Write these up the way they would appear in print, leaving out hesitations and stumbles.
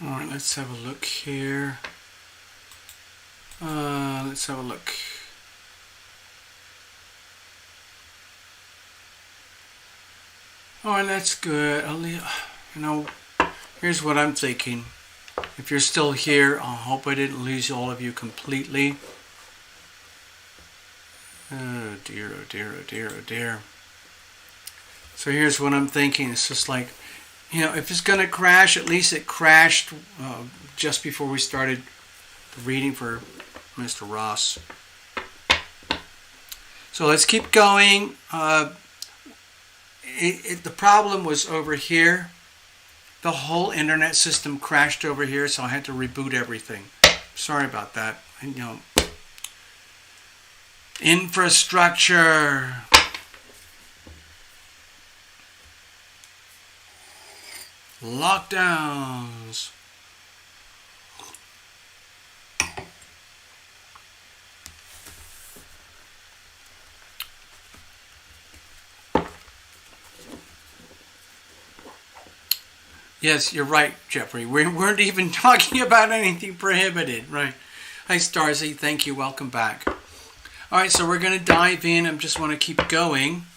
Alright, let's have a look here. Let's have a look. Alright, that's good. Here's what I'm thinking. If you're still here, I hope I didn't lose all of you completely. Oh dear, oh dear, oh dear, oh dear. So here's what I'm thinking. It's just like, if it's going to crash, at least it crashed just before we started the reading for Mr. Ross. So let's keep going. The problem was over here. The whole internet system crashed over here, so I had to reboot everything. Sorry about that. Infrastructure. Lockdowns. Yes, you're right, Jeffrey. We weren't even talking about anything prohibited, right? Hi, Starzy. Thank you. Welcome back. All right, so we're going to dive in. I just want to keep going.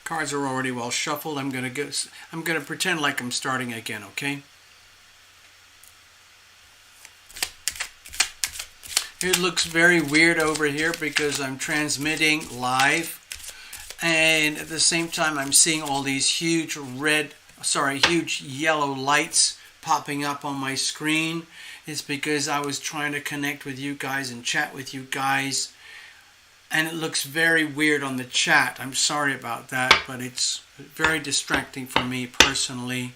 Cards are already well shuffled. I'm going to pretend like I'm starting again, okay? It looks very weird over here because I'm transmitting live, and at the same time I'm seeing all these huge yellow lights popping up on my screen. It's because I was trying to connect with you guys and chat with you guys, and it looks very weird on the chat. I'm sorry about that, but it's very distracting for me personally.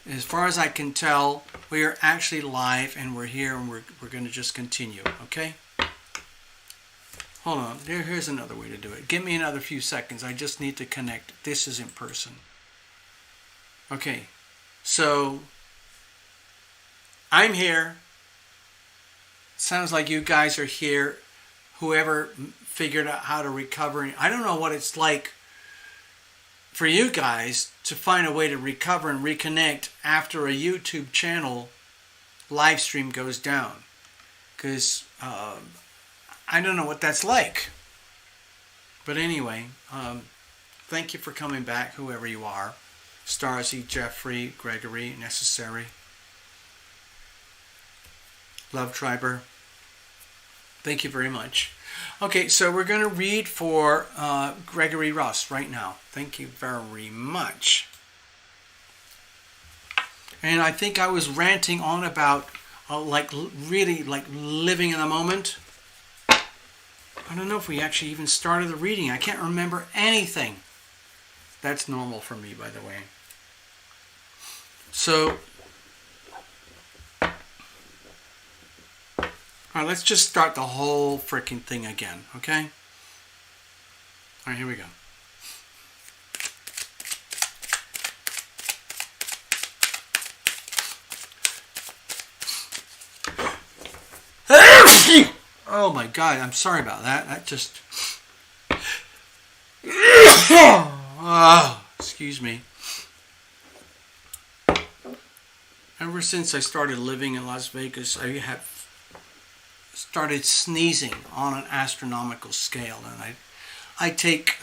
As far as I can tell, we are actually live and we're here, and we're going to just continue, okay? Hold on. Here's another way to do it. Give me another few seconds. I just need to connect. This is in person. Okay. So, I'm here. Sounds like you guys are here. Whoever figured out how to recover. I don't know what it's like for you guys to find a way to recover and reconnect after a YouTube channel live stream goes down. Because I don't know what that's like. But anyway, thank you for coming back, whoever you are. Starzy, Jeffrey, Gregory, Necessary, Love Triber. Thank you very much. Okay, so we're going to read for Gregory Ross right now. Thank you very much. And I think I was ranting on about really living in the moment. I don't know if we actually even started the reading. I can't remember anything. That's normal for me, by the way. So, all right, let's just start the whole freaking thing again, okay? All right, here we go. Oh my God, I'm sorry about that. That just... Oh, excuse me. Ever since I started living in Las Vegas, I have started sneezing on an astronomical scale, and I take,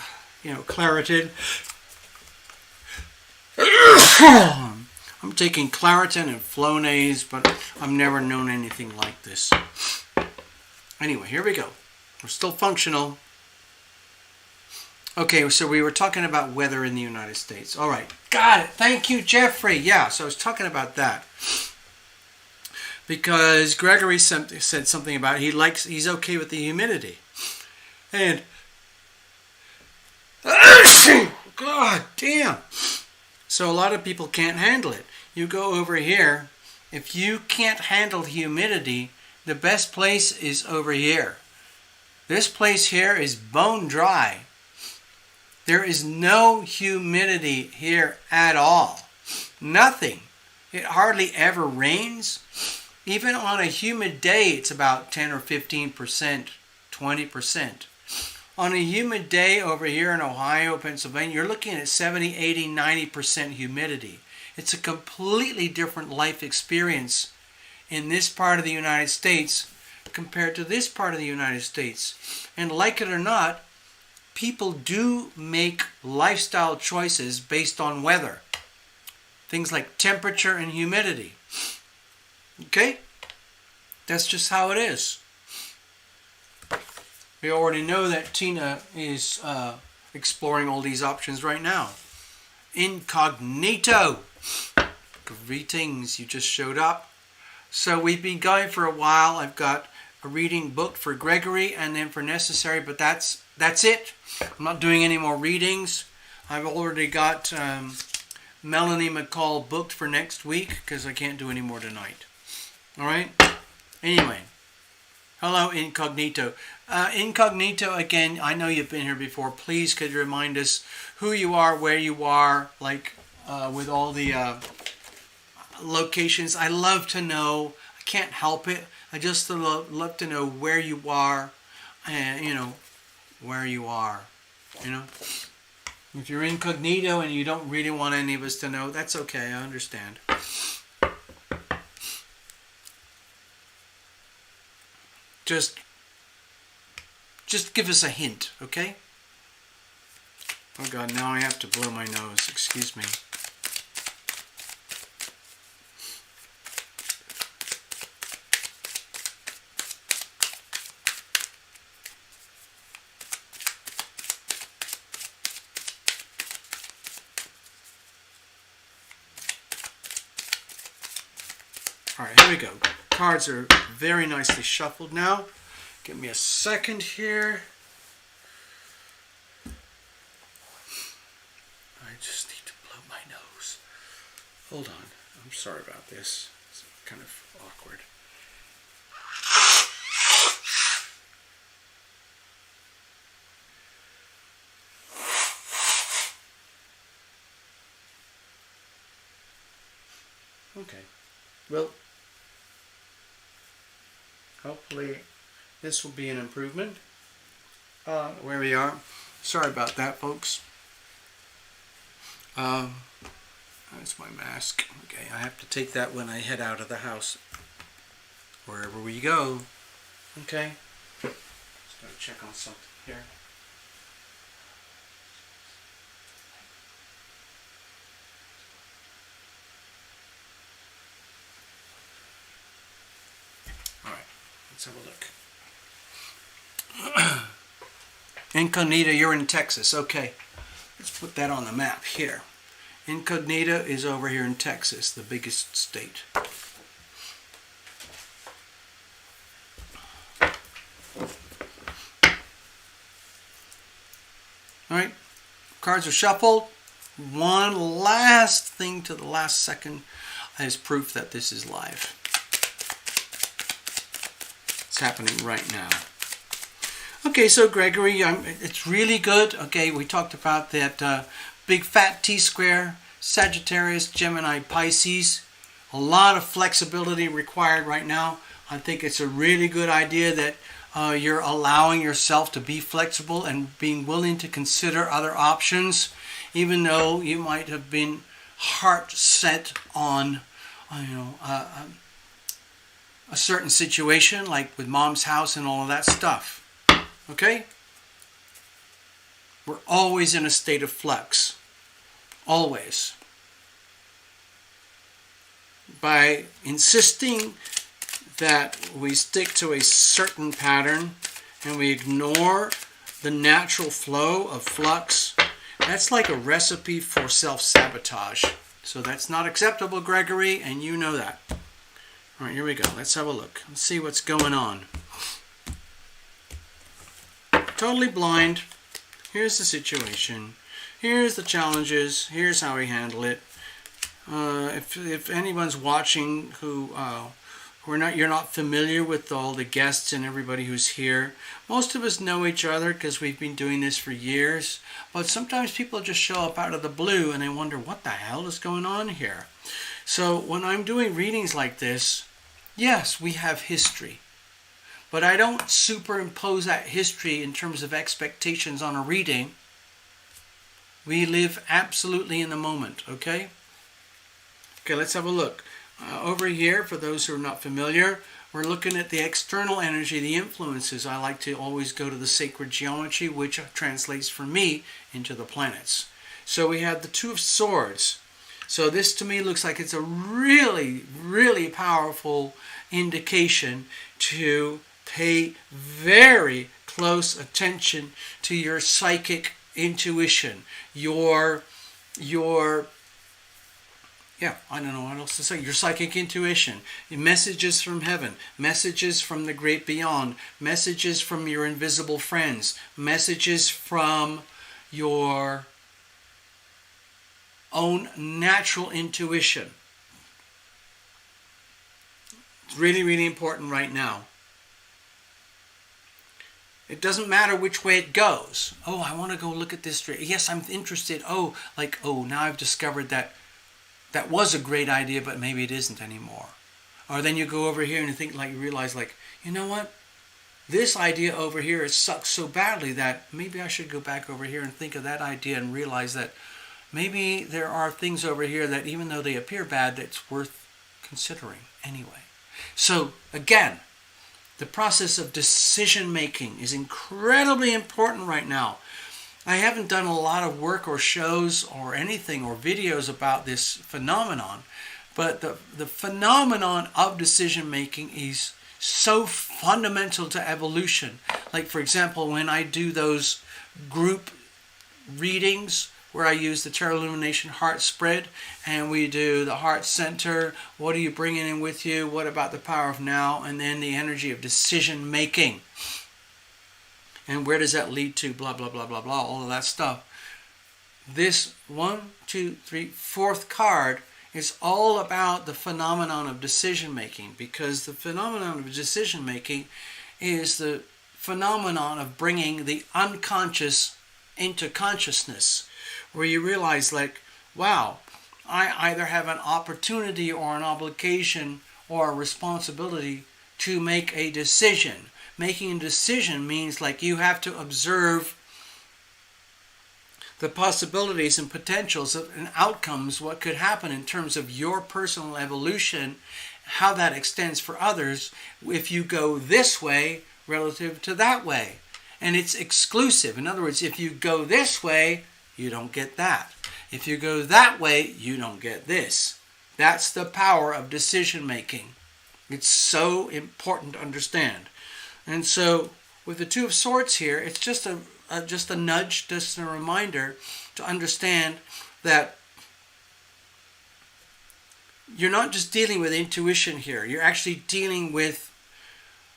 Claritin. I'm taking Claritin and Flonase, but I've never known anything like this. Anyway, here we go. We're still functional. Okay, so we were talking about weather in the United States. All right, got it. Thank you, Jeffrey. Yeah, so I was talking about that. Because Gregory said something about he's okay with the humidity. And, God damn. So a lot of people can't handle it. You go over here, if you can't handle humidity, the best place is over here. This place here is bone dry. There is no humidity here at all. Nothing. It hardly ever rains. Even on a humid day, it's about 10 or 15%, 20%. On a humid day over here in Ohio, Pennsylvania, you're looking at 70, 80, 90% humidity. It's a completely different life experience in this part of the United States compared to this part of the United States. And like it or not, people do make lifestyle choices based on weather. Things like temperature and humidity. Okay? That's just how it is. We already know that Tina is exploring all these options right now. Incognito. Greetings, you just showed up. So we've been going for a while. I've got a reading booked for Gregory and then for Necessary, but that's it. I'm not doing any more readings. I've already got Melanie McCall booked for next week because I can't do any more tonight. All right? Anyway. Hello, Incognito. Incognito, again, I know you've been here before. Please could you remind us who you are, where you are, like with all the locations. I love to know. I can't help it. I just love to know where you are and, where you are, If you're incognito and you don't really want any of us to know, that's okay. I understand. Just give us a hint, okay? Oh God, now I have to blow my nose. Excuse me. All right, here we go. Cards are very nicely shuffled now. Give me a second here. I just need to blow my nose. Hold on. I'm sorry about this. It's kind of awkward. Okay. Well, hopefully this will be an improvement. Where we are. Sorry about that, folks. That's my mask. Okay, I have to take that when I head out of the house. Wherever we go. Okay. Just gotta check on something here. Let's have a look. Incognito, you're in Texas. Okay. Let's put that on the map here. Incognito is over here in Texas, the biggest state. Alright. Cards are shuffled. One last thing to the last second is proof that this is live. It's happening right now. Okay, so Gregory, it's really good. Okay, we talked about that big fat T-square, Sagittarius, Gemini, Pisces. A lot of flexibility required right now. I think it's a really good idea that you're allowing yourself to be flexible and being willing to consider other options, even though you might have been heart set on, a certain situation, like with Mom's house and all of that stuff. Okay? We're always in a state of flux. Always. By insisting that we stick to a certain pattern and we ignore the natural flow of flux, that's like a recipe for self-sabotage. So that's not acceptable, Gregory, and you know that. All right, here we go. Let's have a look. Let's see what's going on. Totally blind. Here's the situation. Here's the challenges. Here's how we handle it. If anyone's watching who you're not familiar with all the guests and everybody who's here, most of us know each other because we've been doing this for years. But sometimes people just show up out of the blue and they wonder what the hell is going on here. So when I'm doing readings like this, yes, we have history. But I don't superimpose that history in terms of expectations on a reading. We live absolutely in the moment, okay? Okay, let's have a look. Over here, for those who are not familiar, we're looking at the external energy, the influences. I like to always go to the sacred geometry, which translates for me into the planets. So we have the Two of Swords. So this to me looks like it's a really, really powerful indication to pay very close attention to your psychic intuition, I don't know what else to say. Your psychic intuition, messages from heaven, messages from the great beyond, messages from your invisible friends, messages from your own natural intuition. It's really, really important right now. It doesn't matter which way it goes. Oh, I want to go look at this. Yes, I'm interested. Oh, now I've discovered that was a great idea, but maybe it isn't anymore. Or then you go over here and you realize, you know what? This idea over here sucks so badly that maybe I should go back over here and think of that idea and realize that maybe there are things over here that, even though they appear bad, that's worth considering anyway. So again, the process of decision making is incredibly important right now. I haven't done a lot of work or shows or anything or videos about this phenomenon, but the phenomenon of decision making is so fundamental to evolution. Like, for example, when I do those group readings where I use the Tarot Lumination heart spread, and we do the heart center, what are you bringing in with you, what about the power of now, and then the energy of decision making. And where does that lead to, blah, blah, blah, blah, blah, all of that stuff. This 1, 2, 3, 4th card is all about the phenomenon of decision making, because the phenomenon of decision making is the phenomenon of bringing the unconscious into consciousness, where you realize, wow, I either have an opportunity or an obligation or a responsibility to make a decision. Making a decision means you have to observe the possibilities and potentials and outcomes, what could happen in terms of your personal evolution, how that extends for others if you go this way relative to that way. And it's exclusive. In other words, if you go this way, you don't get that. If you go that way, you don't get this. That's the power of decision making. It's so important to understand. And so with the Two of Swords here, it's just a nudge, just a reminder to understand that you're not just dealing with intuition here. You're actually dealing with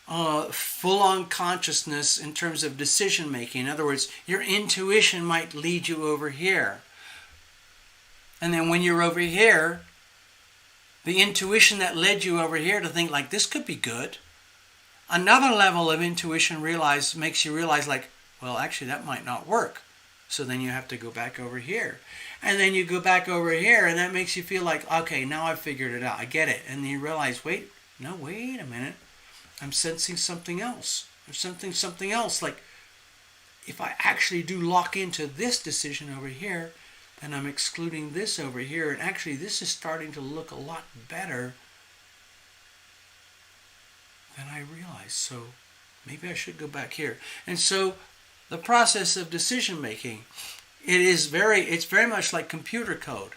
full-on consciousness in terms of decision making. In other words, your intuition might lead you over here. And then when you're over here, the intuition that led you over here to think this could be good, another level of intuition makes you realize well, actually that might not work. So then you have to go back over here. And then you go back over here, and that makes you feel okay, now I've figured it out. I get it. And then you realize, wait a minute. I'm sensing something else. I'm sensing something else. If I actually do lock into this decision over here, then I'm excluding this over here. And actually, this is starting to look a lot better than I realized. So maybe I should go back here. And so the process of decision making, it's very much like computer code.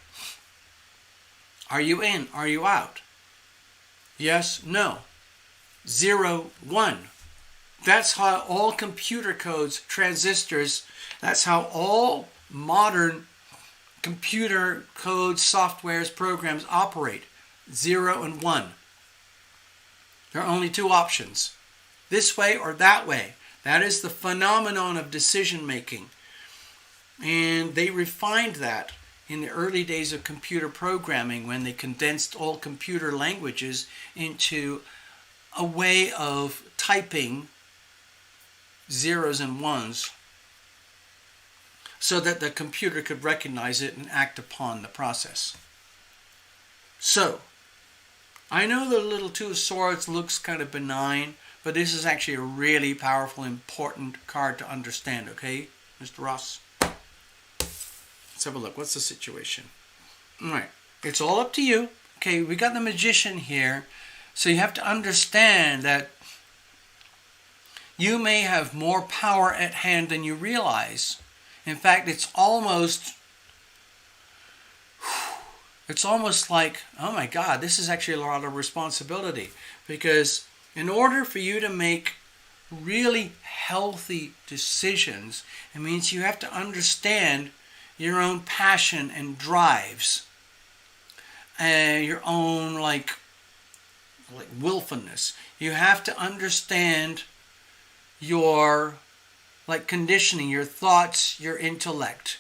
Are you in? Are you out? Yes, no. 0, 1. That's how all computer codes, transistors, that's how all modern computer codes, softwares, programs operate. 0 and 1. There are only two options. This way or that way. That is the phenomenon of decision making. And they refined that in the early days of computer programming, when they condensed all computer languages into a way of typing zeros and ones so that the computer could recognize it and act upon the process. So, I know the little Two of Swords looks kind of benign, but this is actually a really powerful, important card to understand, okay, Mr. Ross? Let's have a look. What's the situation? All right. It's all up to you. Okay, we got the Magician here, so you have to understand that you may have more power at hand than you realize. In fact, it's almost like, oh my God, this is actually a lot of responsibility. Because in order for you to make really healthy decisions, it means you have to understand your own passion and drives, and your own like willfulness. You have to understand your conditioning, your thoughts, your intellect,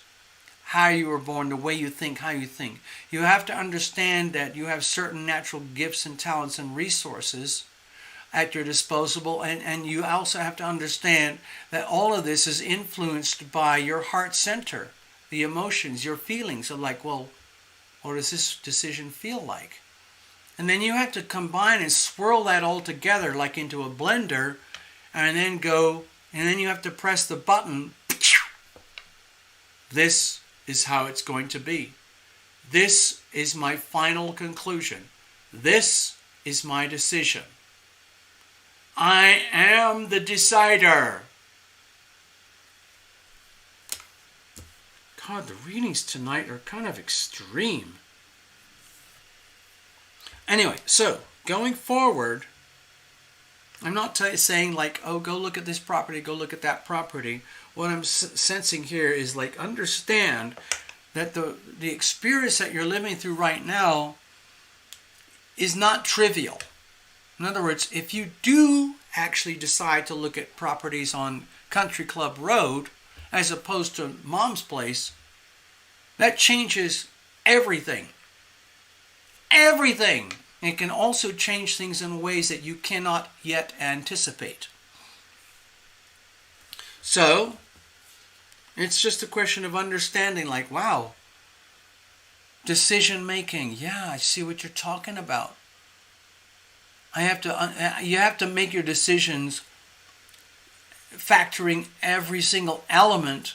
how you were born, the way you think, how you think. You have to understand that you have certain natural gifts and talents and resources at your disposal, and you also have to understand that all of this is influenced by your heart center, the emotions, your feelings of like, well, what does this decision feel like? And then you have to combine and swirl that all together like into a blender, and then you have to press the button. This is how it's going to be. This is my final conclusion. This is my decision. I am the decider. God, the readings tonight are kind of extreme. Anyway, so going forward, I'm not saying like, oh, go look at this property, go look at that property. What I'm sensing here is like, understand that the experience that you're living through right now is not trivial. In other words, if you do actually decide to look at properties on Country Club Road as opposed to Mom's place, that changes everything. Everything. It can also change things in ways that you cannot yet anticipate. So, it's just a question of understanding, like, wow, decision making. Yeah, I see what you're talking about. You have to make your decisions factoring every single element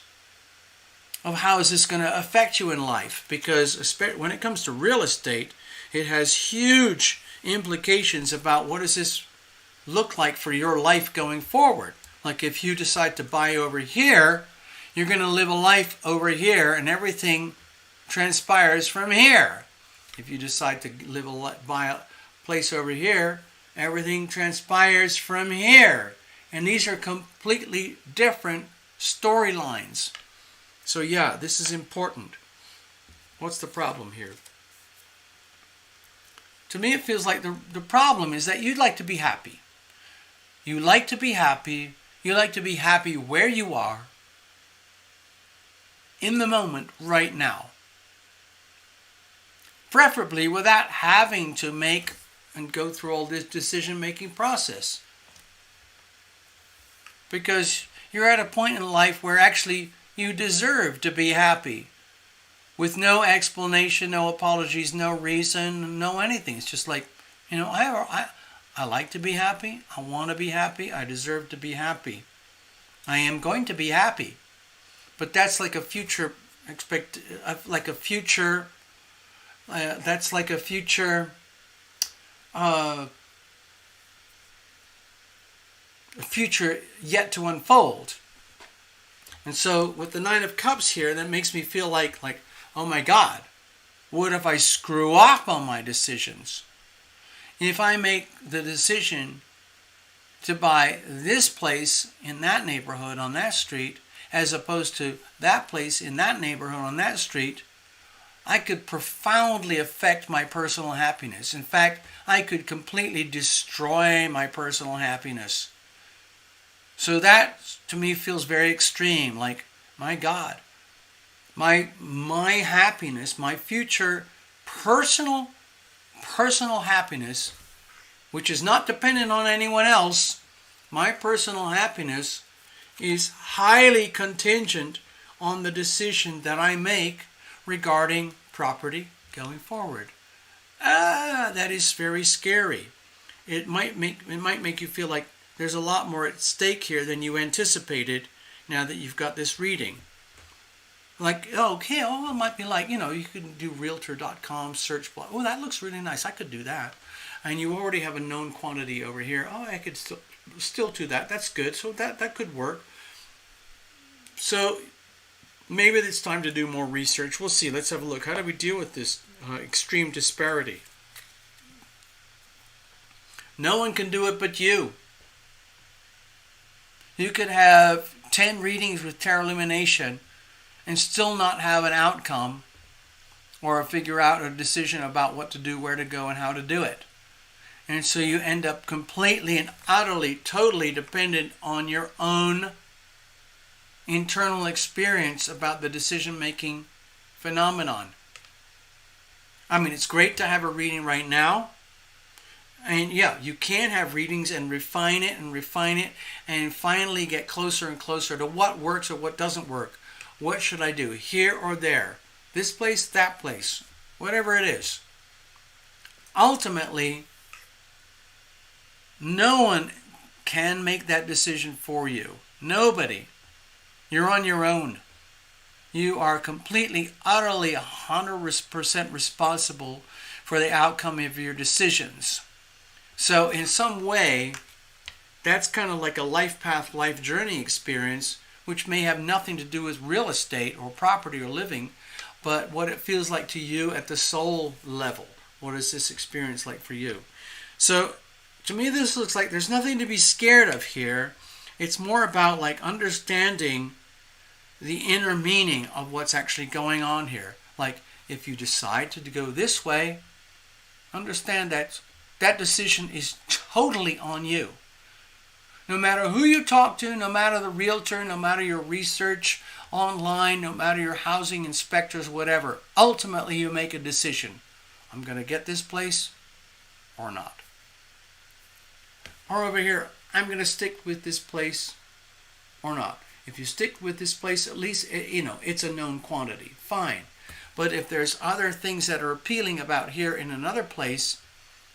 of how is this going to affect you in life. Because when it comes to real estate, it has huge implications about what does this look like for your life going forward. Like if you decide to buy over here, you're going to live a life over here and everything transpires from here. If you decide to buy a place over here, everything transpires from here. And these are completely different storylines. So yeah, this is important. What's the problem here? To me, it feels like the problem is that you'd like to be happy. You like to be happy. You like to be happy where you are, in the moment, right now. Preferably without having to make and go through all this decision-making process. Because you're at a point in life where actually you deserve to be happy. With no explanation, no apologies, no reason, no anything. It's just like, I like to be happy. I want to be happy. I deserve to be happy. I am going to be happy. But that's like a future future yet to unfold. And so with the Nine of Cups here, that makes me feel like, oh my God, what if I screw up on my decisions? If I make the decision to buy this place in that neighborhood on that street, as opposed to that place in that neighborhood on that street, I could profoundly affect my personal happiness. In fact, I could completely destroy my personal happiness. So that, to me, feels very extreme. Like, my God, my happiness, my future personal happiness, which is not dependent on anyone else, my personal happiness is highly contingent on the decision that I make regarding property going forward. That is very scary. It might make you feel like there's a lot more at stake here than you anticipated now that you've got this reading. Like, okay, oh, it might be like, you can do realtor.com search blog. Oh, that looks really nice. I could do that. And you already have a known quantity over here. Oh, I could still do that. That's good. So that could work. So maybe it's time to do more research. We'll see. Let's have a look. How do we deal with this extreme disparity? No one can do it but you. You could have 10 readings with tarot illumination and still not have an outcome or figure out a decision about what to do, where to go, and how to do it. And so you end up completely and utterly, totally dependent on your own internal experience about the decision-making phenomenon. I mean, it's great to have a reading right now. And yeah, you can have readings and refine it and finally get closer and closer to what works or what doesn't work. What should I do, here or there? This place, that place, whatever it is. Ultimately, no one can make that decision for you. Nobody. You're on your own. You are completely, utterly, 100% responsible for the outcome of your decisions. So in some way, that's kind of like a life path, life journey experience, which may have nothing to do with real estate or property or living, but what it feels like to you at the soul level. What is this experience like for you? So to me, this looks like there's nothing to be scared of here. It's more about like understanding the inner meaning of what's actually going on here. Like if you decide to go this way, understand that that decision is totally on you. No matter who you talk to, no matter the realtor, no matter your research online, no matter your housing inspectors, whatever, ultimately you make a decision. I'm going to get this place or not. Or over here, I'm going to stick with this place or not. If you stick with this place, at least, it's a known quantity. Fine. But if there's other things that are appealing about here in another place,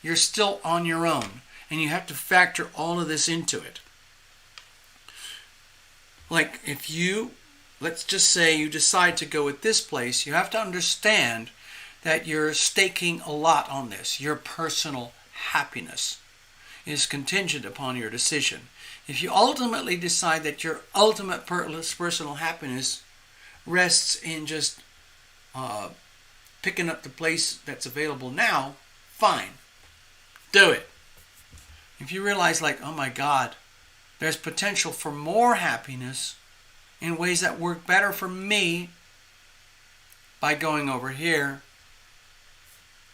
you're still on your own. And you have to factor all of this into it. Like if you, let's just say you decide to go with this place, you have to understand that you're staking a lot on this. Your personal happiness is contingent upon your decision. If you ultimately decide that your ultimate personal happiness rests in just picking up the place that's available now, fine. Do it. If you realize like, oh my God, there's potential for more happiness in ways that work better for me by going over here,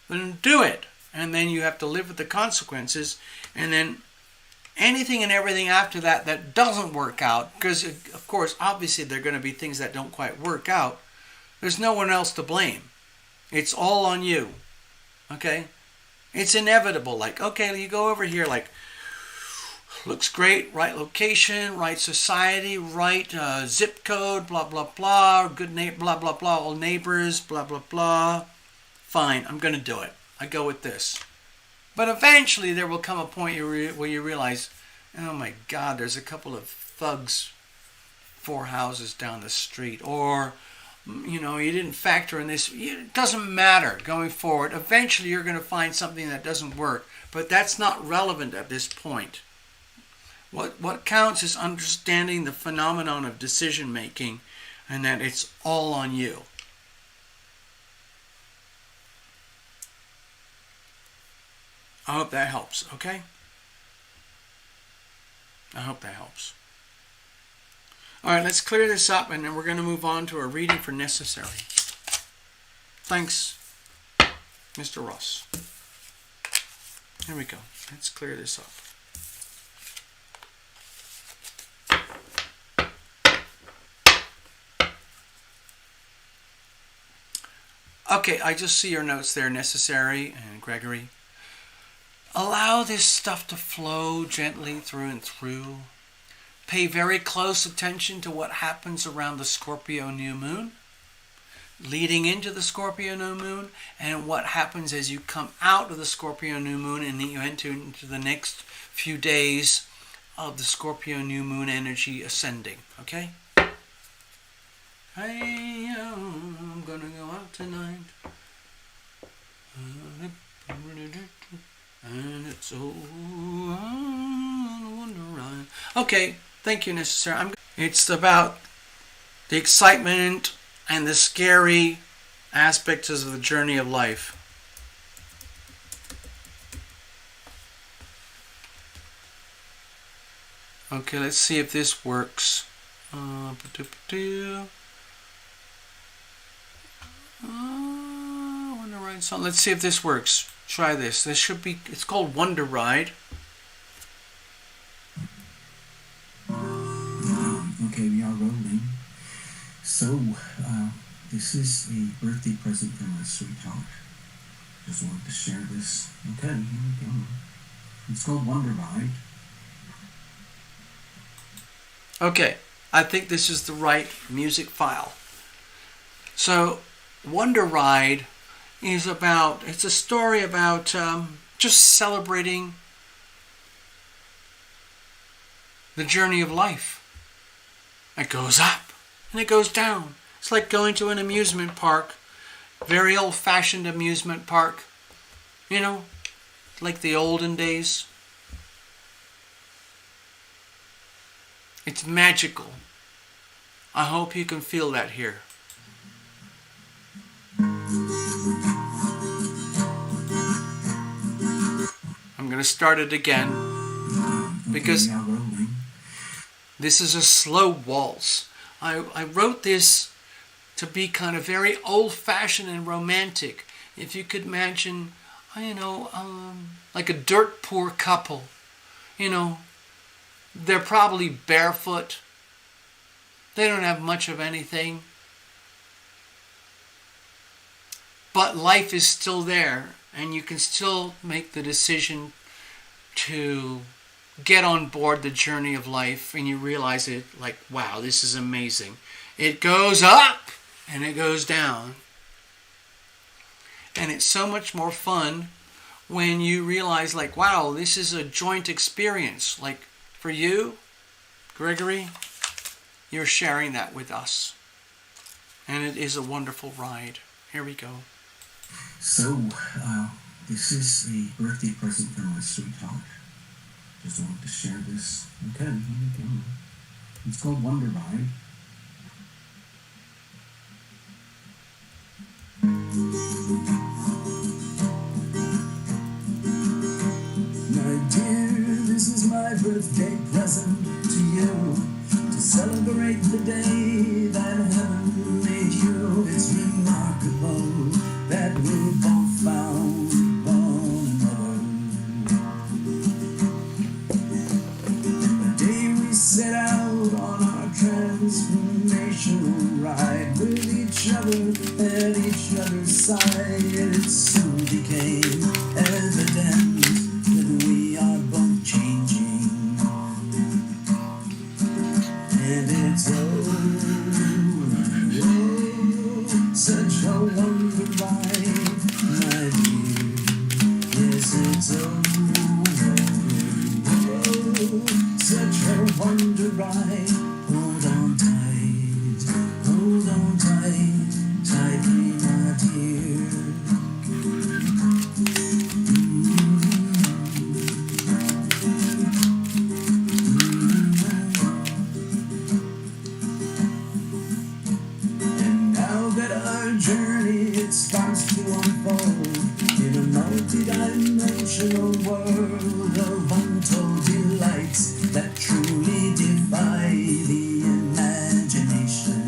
then do it. And then you have to live with the consequences. And then anything and everything after that that doesn't work out, because of course, obviously there are going to be things that don't quite work out. There's no one else to blame. It's all on you. Okay? It's inevitable. Like, okay, you go over here, like, looks great, right location, right society, right zip code, blah, blah, blah, good neighbor, blah, blah, blah, all neighbors, blah, blah, blah. Fine, I'm going to do it. I go with this. But eventually there will come a point where you realize, oh my God, there's a couple of thugs 4 houses down the street. Or, you didn't factor in this. It doesn't matter going forward. Eventually you're going to find something that doesn't work. But that's not relevant at this point. What counts is understanding the phenomenon of decision making and that it's all on you. I hope that helps, okay? I hope that helps. All right, let's clear this up, and then we're going to move on to a reading for necessary. Thanks, Mr. Ross. Here we go. Let's clear this up. Okay, I just see your notes there, Necessary and Gregory. Allow this stuff to flow gently through and through. Pay very close attention to what happens around the Scorpio new moon, leading into the Scorpio new moon, and what happens as you come out of the Scorpio new moon and then you enter into the next few days of the Scorpio new moon energy ascending. Okay? Hey, I'm gonna go out tonight. And it's so wonder ride. Okay, thank you, necessary. It's about the excitement and the scary aspects of the journey of life. Okay, let's see if this works. Wonder Ride song. Let's see if this works. Try this. This should be. It's called Wonder Ride. Okay, we are rolling. So, this is a birthday present from my sweetheart. Just wanted to share this. Okay, here we go. It's called Wonder Ride. Okay, I think this is the right music file. So, Wonder Ride is about, it's a story about just celebrating the journey of life. It goes up and it goes down. It's like going to an amusement park, very old-fashioned amusement park, you know, like the olden days. It's magical. I hope you can feel that here. I'm going to start it again because this is a slow waltz. I wrote this to be kind of very old-fashioned and romantic. If you could imagine, like a dirt poor couple, they're probably barefoot. They don't have much of anything. But life is still there, and you can still make the decision to get on board the journey of life, and you realize it like, wow, this is amazing. It goes up and it goes down. And it's so much more fun when you realize like, wow, this is a joint experience. Like for you, Gregory, you're sharing that with us. And it is a wonderful ride. Here we go. So, this is a birthday present from my sweetheart. Just wanted to share this. Okay, here we go. It's called Wonder Ride. My dear, this is my birthday present to you, to celebrate the day that heaven made you. It's remarkable that we both found one another. The day we set out on our transformational ride with each other at each other's side, it soon became evident that we are both changing. And it's such a wonder ride, my dear. Yes, it's such a wonder ride. Hold on tight, tightly, my dear. And now that our journey it starts to unfold in a multi-dimensional world of untold delights that truly defy the imagination.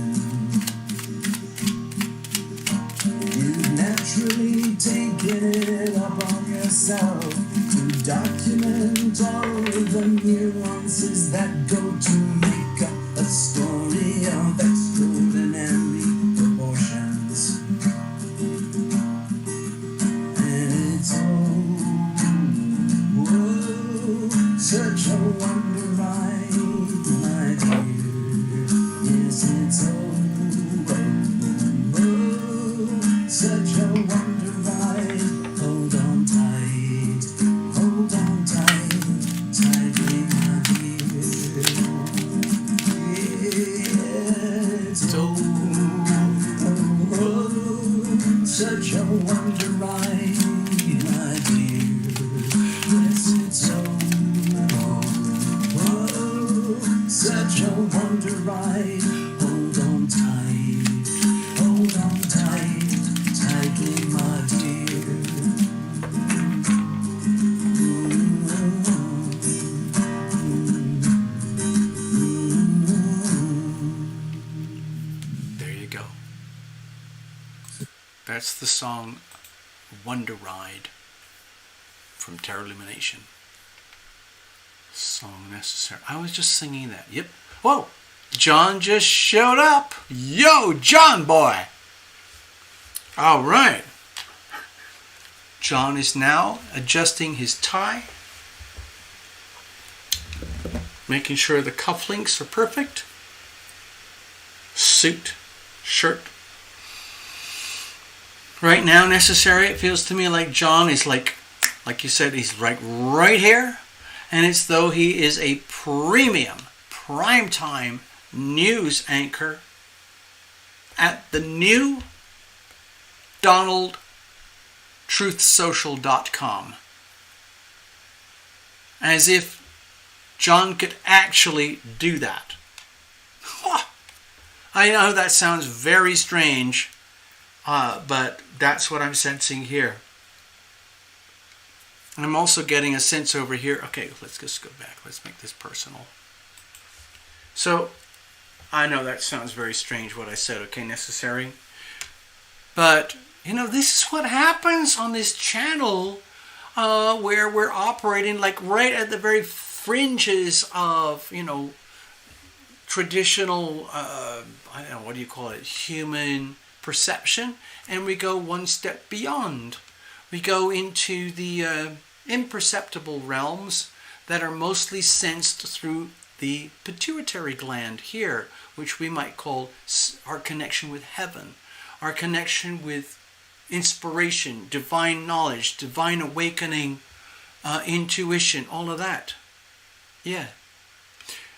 You've naturally taken it upon yourself to document all of the nuances that go to make up a story of extraordinary proportions. And it's such a wonder ride, my dear. Yes, it's such a wonder ride. Hold on tight, tightly, my dear. That's the song Wonder Ride from Terror Lumination. Song necessary. I was just singing that. Yep. Whoa! John just showed up. Yo, John boy! All right. John is now adjusting his tie, making sure the cufflinks are perfect. Suit, shirt. Right now, necessary, it feels to me like John is like you said, he's right here, and it's though he is a premium, primetime news anchor at the new DonaldTruthSocial.com. As if John could actually do that. I know that sounds very strange, but that's what I'm sensing here. I'm also getting a sense over here. Okay, let's just go back. Let's make this personal. So, I know that sounds very strange what I said, okay, necessary. But, you know, this is what happens on this channel where we're operating like right at the very fringes of, you know, traditional, I don't know, what do you call it, human perception, and we go one step beyond. We go into the imperceptible realms that are mostly sensed through the pituitary gland here, which we might call our connection with heaven, our connection with inspiration, divine knowledge, divine awakening, intuition, all of that. Yeah.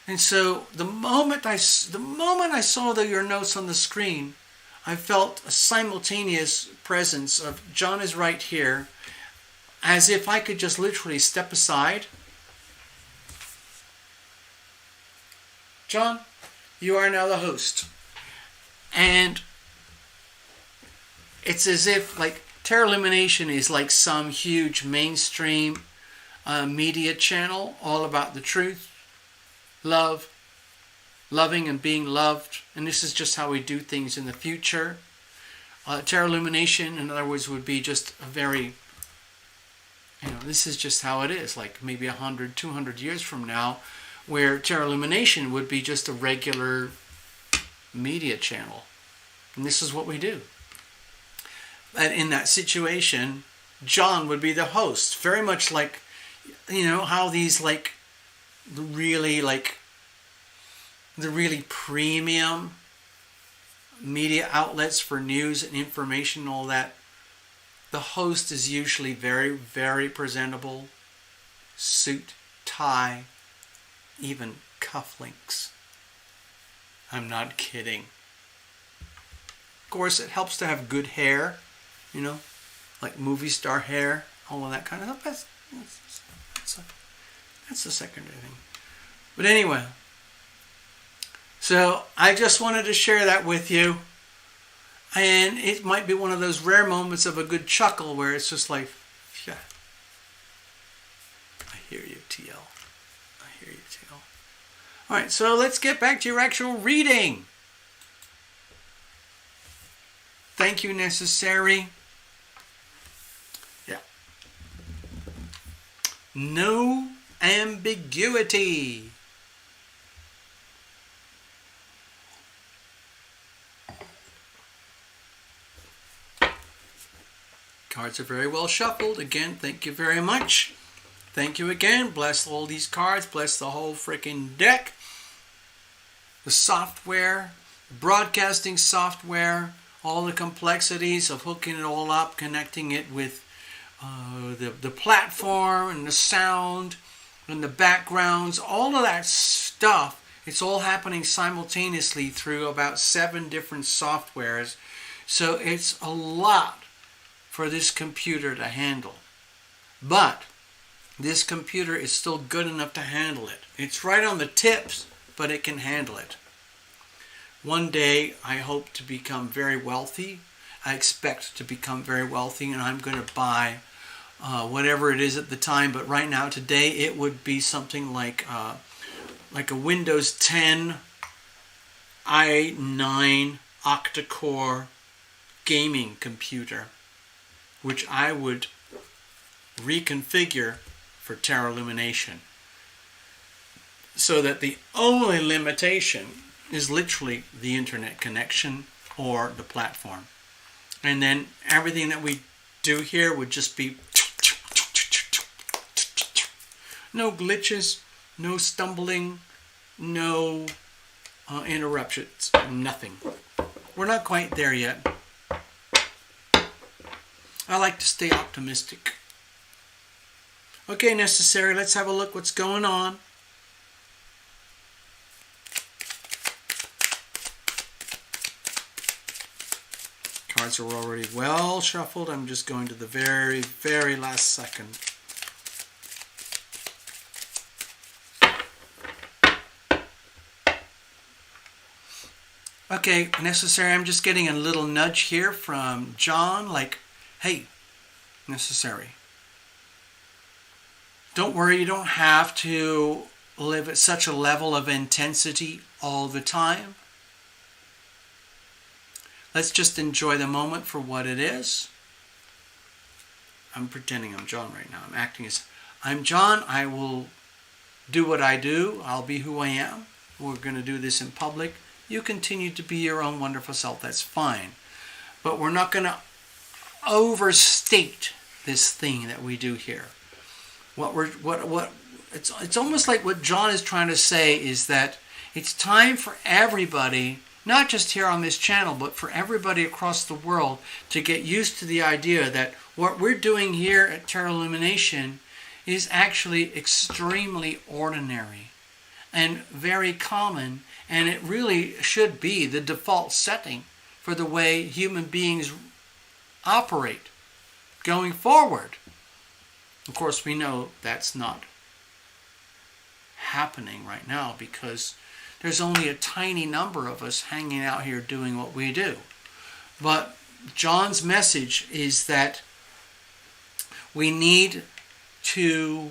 And so the moment I saw your notes on the screen, I felt a simultaneous presence of John is right here, as if I could just literally step aside. John, you are now the host. And it's as if like Terror Lumination is like some huge mainstream media channel all about the truth, love, loving and being loved, and this is just how we do things in the future. Terror Lumination, in other words, would be just a very, you know, this is just how it is, like maybe 100, 200 years from now, where Terror Lumination would be just a regular media channel. And this is what we do. And in that situation, John would be the host, very much like, you know, how these like the really premium media outlets for news and information and all that, the host is usually very, very presentable, suit, tie, even cufflinks. I'm not kidding. Of course, it helps to have good hair, you know, like movie star hair, all of that kind of stuff. That's the secondary thing. But anyway, so I just wanted to share that with you. And it might be one of those rare moments of a good chuckle where it's just like, yeah, I hear you, TL. I hear you, TL. All right, so let's get back to your actual reading. Thank you, necessary. Yeah. No ambiguity. Cards are very well shuffled. Again, thank you very much. Thank you again. Bless all these cards. Bless the whole freaking deck. The software, broadcasting software, all the complexities of hooking it all up, connecting it with the platform and the sound and the backgrounds, all of that stuff. It's all happening simultaneously through about 7 different softwares. So it's a lot for this computer to handle. But this computer is still good enough to handle it. It's right on the tips, but it can handle it. One day, I hope to become very wealthy. I expect to become very wealthy, and I'm going to buy whatever it is at the time. But right now, today, it would be something like a Windows 10 i9 octa-core gaming computer, which I would reconfigure for Terra Lumination, so that the only limitation is literally the internet connection or the platform. And then everything that we do here would just be no glitches, no stumbling, no interruptions, nothing. We're not quite there yet. I like to stay optimistic. Okay, Necessary, let's have a look what's going on. Cards are already well shuffled. I'm just going to the very, very last second. Okay, Necessary, I'm just getting a little nudge here from John, like, hey, Necessary, don't worry, you don't have to live at such a level of intensity all the time. Let's just enjoy the moment for what it is. I'm pretending I'm John right now. I'm acting as I'm John. I will do what I do. I'll be who I am. We're going to do this in public. You continue to be your own wonderful self. That's fine. But we're not going to overstate this thing that we do here. It's almost like what John is trying to say is that it's time for everybody, not just here on this channel, but for everybody across the world to get used to the idea that what we're doing here at Terra Lumination is actually extremely ordinary and very common, and it really should be the default setting for the way human beings operate going forward. Of course, we know that's not happening right now because there's only a tiny number of us hanging out here doing what we do. But John's message is that we need to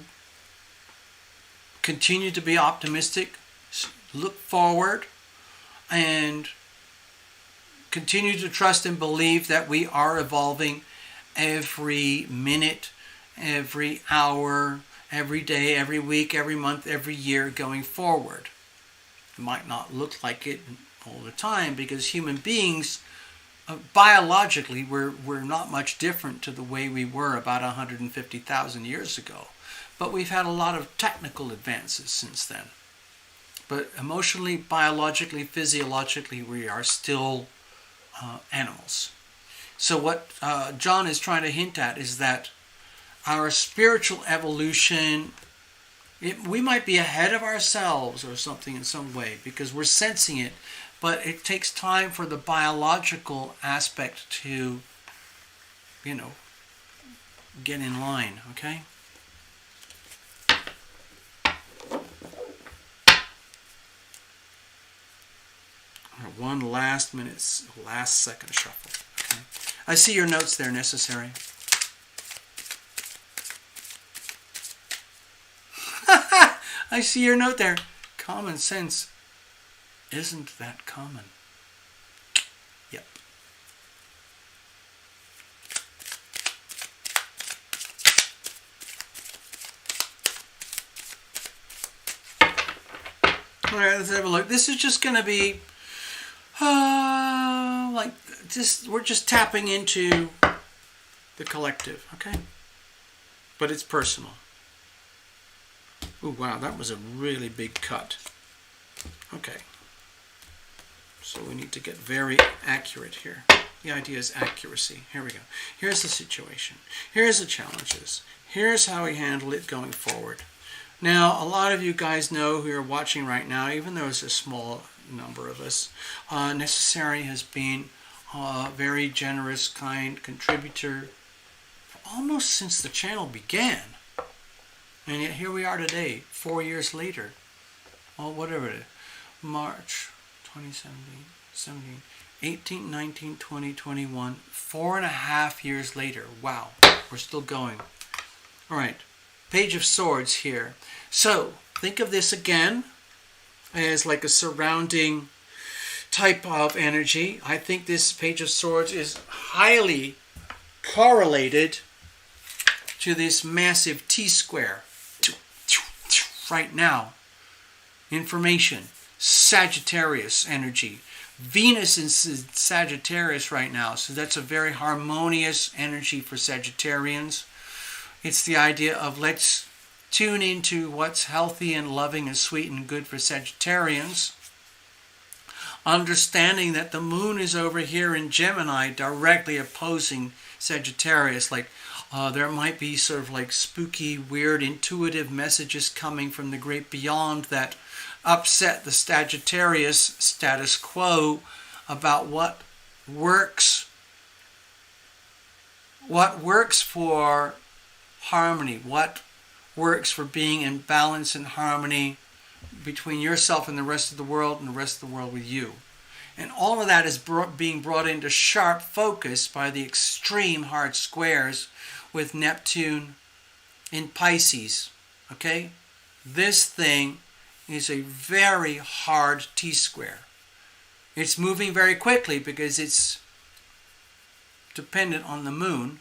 continue to be optimistic, look forward, and continue to trust and believe that we are evolving every minute, every hour, every day, every week, every month, every year going forward. It might not look like it all the time because human beings, biologically, we're not much different to the way we were about 150,000 years ago. But we've had a lot of technical advances since then. But emotionally, biologically, physiologically, we are still animals. So what John is trying to hint at is that our spiritual evolution, we might be ahead of ourselves or something in some way because we're sensing it, but it takes time for the biological aspect to, get in line, okay? One last second shuffle. Okay? I see your notes there, Necessary. I see your note there. Common sense isn't that common. Yep. All right, let's have a look. This is just going to be we're just tapping into the collective, okay? But it's personal. Oh, wow, that was a really big cut. Okay. So we need to get very accurate here. The idea is accuracy. Here we go. Here's the situation. Here's the challenges. Here's how we handle it going forward. Now, a lot of you guys know who are watching right now, even though it's a small number of us, Necessary has been a very generous, kind contributor almost since the channel began. And yet here we are today, 4 years later. Well, whatever it is. March 2017, 17, 18, 19, 20, 21. 4.5 years later. Wow, we're still going. All right, Page of Swords here. So, think of this again as like a surrounding type of energy. I think this Page of Swords is highly correlated to this massive T-square. Right now, information, Sagittarius energy. Venus is in Sagittarius right now, so that's a very harmonious energy for Sagittarians. It's the idea of let's tune into what's healthy and loving and sweet and good for Sagittarians. Understanding that the moon is over here in Gemini, directly opposing Sagittarius. Like there might be sort of like spooky, weird, intuitive messages coming from the great beyond that upset the Sagittarius status quo about what works for harmony, what works for being in balance and harmony between yourself and the rest of the world and the rest of the world with you. And all of that is being brought into sharp focus by the extreme hard squares with Neptune in Pisces. Okay? This thing is a very hard T-square. It's moving very quickly because it's dependent on the moon.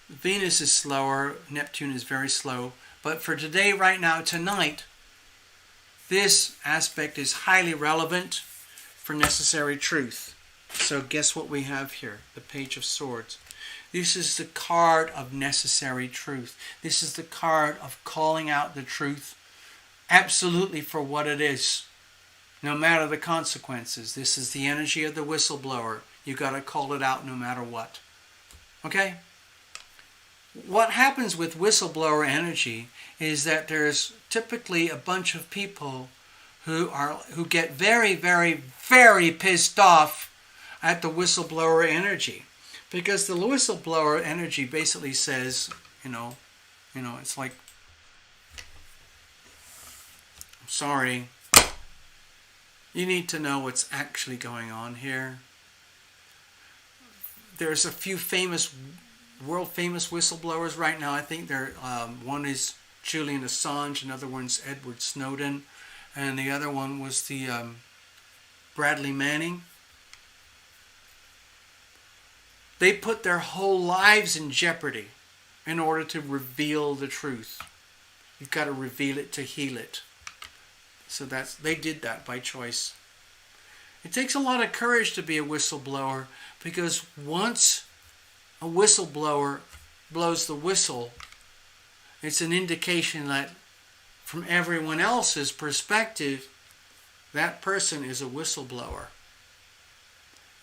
Venus is slower, Neptune is very slow. But for today, right now, tonight, this aspect is highly relevant for necessary truth. So guess what we have here? The Page of Swords. This is the card of necessary truth. This is the card of calling out the truth absolutely for what it is, no matter the consequences. This is the energy of the whistleblower. You got to call it out no matter what. Okay? What happens with whistleblower energy is that there's typically a bunch of people who get very, very, very pissed off at the whistleblower energy. Because the whistleblower energy basically says, it's like, I'm sorry, you need to know what's actually going on here. There's a few world famous whistleblowers right now. I think one is Julian Assange, another one's Edward Snowden, and the other one was the Bradley Manning. They put their whole lives in jeopardy in order to reveal the truth. You've got to reveal it to heal it. So they did that by choice. It takes a lot of courage to be a whistleblower, because once a whistleblower blows the whistle, it's an indication that from everyone else's perspective, that person is a whistleblower.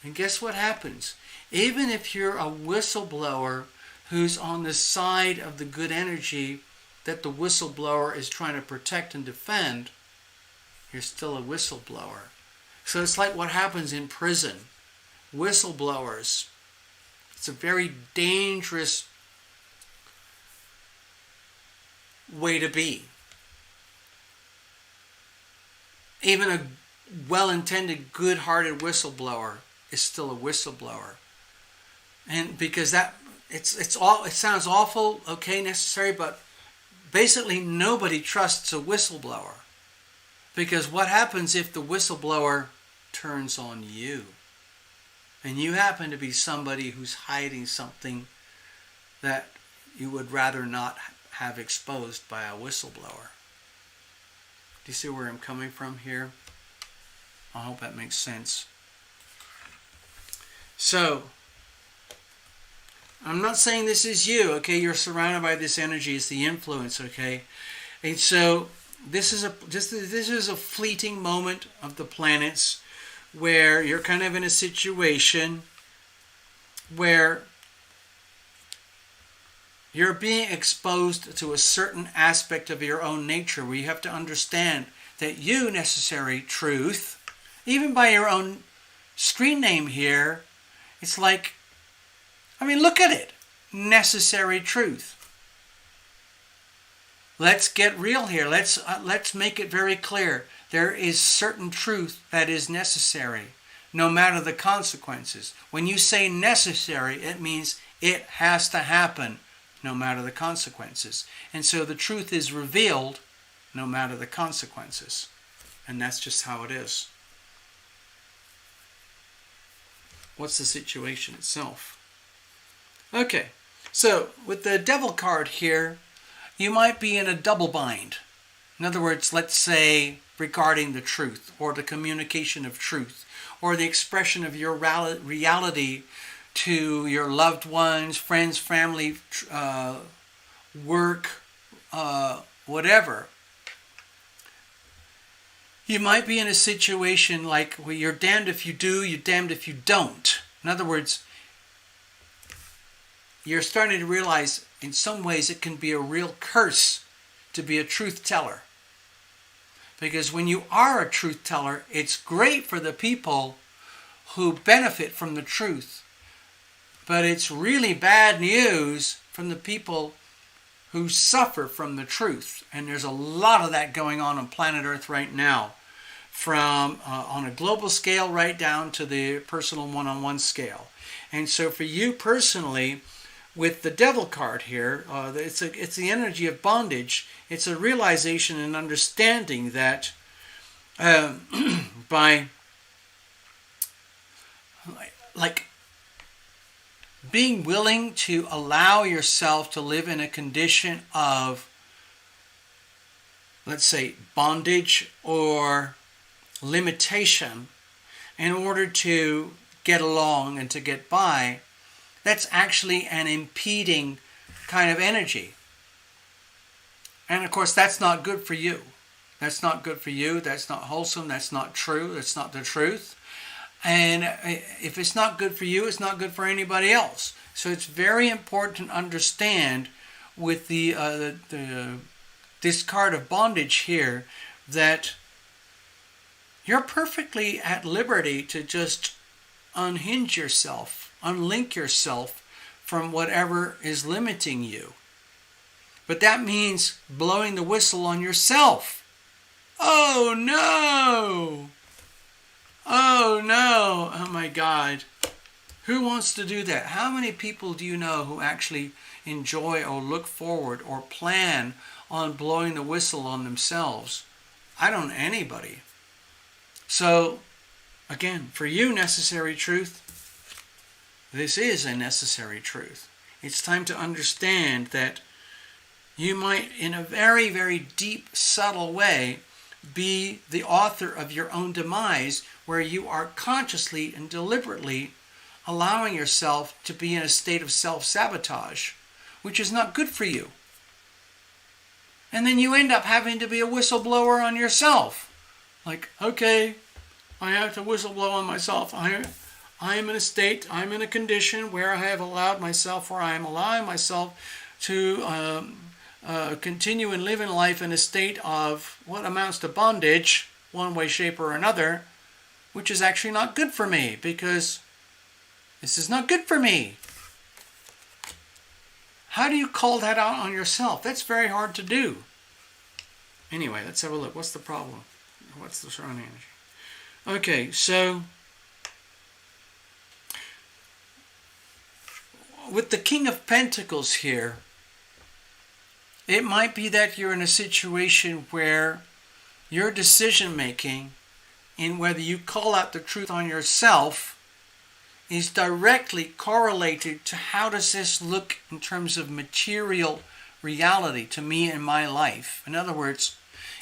And guess what happens? Even if you're a whistleblower who's on the side of the good energy that the whistleblower is trying to protect and defend, you're still a whistleblower. So it's like what happens in prison. Whistleblowers, it's a very dangerous way to be. Even a well-intended, good-hearted whistleblower is still a whistleblower. And because it sounds awful, okay, necessary, but basically nobody trusts a whistleblower. Because what happens if the whistleblower turns on you? And you happen to be somebody who's hiding something that you would rather not have exposed by a whistleblower. Do you see where I'm coming from here? I hope that makes sense. So, I'm not saying this is you, okay? You're surrounded by this energy. It's the influence, okay? And so, this is a fleeting moment of the planets where you're kind of in a situation where you're being exposed to a certain aspect of your own nature, where you have to understand that you, necessary truth, even by your own screen name here, it's like, look at it. Necessary truth. Let's get real here. Let's make it very clear. There is certain truth that is necessary, no matter the consequences. When you say necessary, it means it has to happen, no matter the consequences. And so the truth is revealed, no matter the consequences. And that's just how it is. what's the situation itself. Okay, so with the devil card here, you might be in a double bind. In other words, let's say regarding the truth or the communication of truth or the expression of your reality to your loved ones, friends, family, work, whatever. You might be in a situation like where you're damned if you do, you're damned if you don't. In other words, you're starting to realize in some ways it can be a real curse to be a truth teller. Because when you are a truth teller, it's great for the people who benefit from the truth. But it's really bad news from the people who suffer from the truth. And there's a lot of that going on planet Earth right now. From on a global scale right down to the personal one-on-one scale. And so for you personally, with the devil card here, it's the energy of bondage. It's a realization and understanding that by like being willing to allow yourself to live in a condition of, let's say, bondage or limitation in order to get along and to get by, that's actually an impeding kind of energy. And of course, that's not good for you. That's not good for you. That's not wholesome. That's not true. That's not the truth. And if it's not good for you, it's not good for anybody else. So it's very important to understand with this card of bondage here that you're perfectly at liberty to just unhinge yourself, unlink yourself from whatever is limiting you. But that means blowing the whistle on yourself. Oh no! Oh no! Oh my God. Who wants to do that? How many people do you know who actually enjoy or look forward or plan on blowing the whistle on themselves? I don't know anybody. So, again, for you, necessary truth, this is a necessary truth. It's time to understand that you might, in a very, very deep, subtle way, be the author of your own demise, where you are consciously and deliberately allowing yourself to be in a state of self-sabotage, which is not good for you. And then you end up having to be a whistleblower on yourself. Like, okay, I have to whistleblow on myself. I am in a state, I'm in a condition where I have allowed myself, where I am allowing myself to continue and live in life in a state of what amounts to bondage, one way, shape, or another, which is actually not good for me, because this is not good for me. How do you call that out on yourself? That's very hard to do. Anyway, let's have a look. What's the problem? What's the surrounding energy? Okay, so with the King of Pentacles here, it might be that you're in a situation where your decision making in whether you call out the truth on yourself is directly correlated to how does this look in terms of material reality to me in my life. In other words,